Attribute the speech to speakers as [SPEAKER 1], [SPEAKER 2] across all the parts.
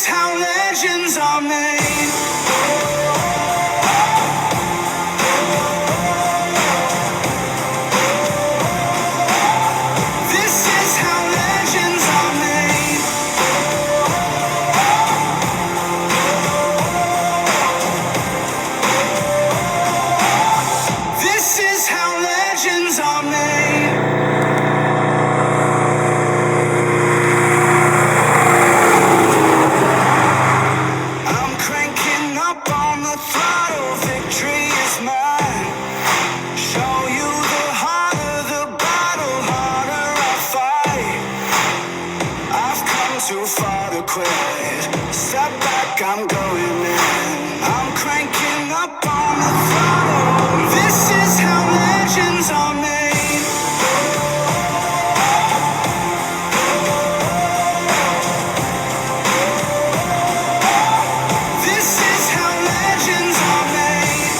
[SPEAKER 1] how legends are made. This is how legends are made. This is how legends are made. I'm cranking up on the throttle, victory is mine. Show you the harder the battle, harder I fight. I've come too far to quit. Step back, I'm going in. I'm cranking up on the throttle. This is how legends are made. This is how legends are made.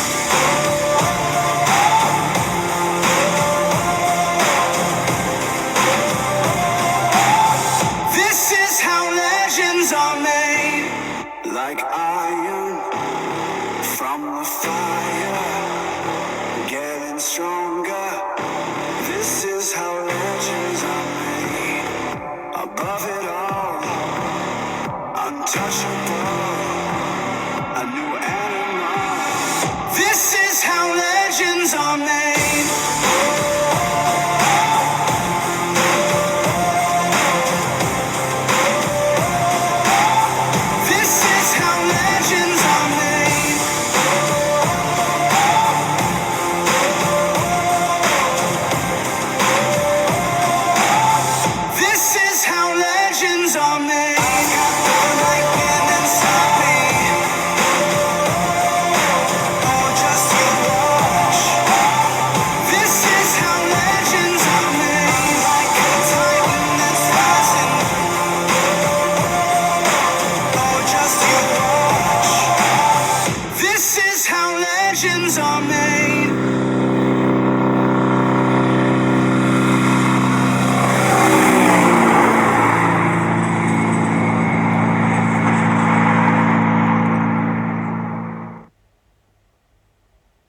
[SPEAKER 1] This is how legends are made. Like iron from the fire, getting stronger. This is how legends are made. Above it all, untouchable.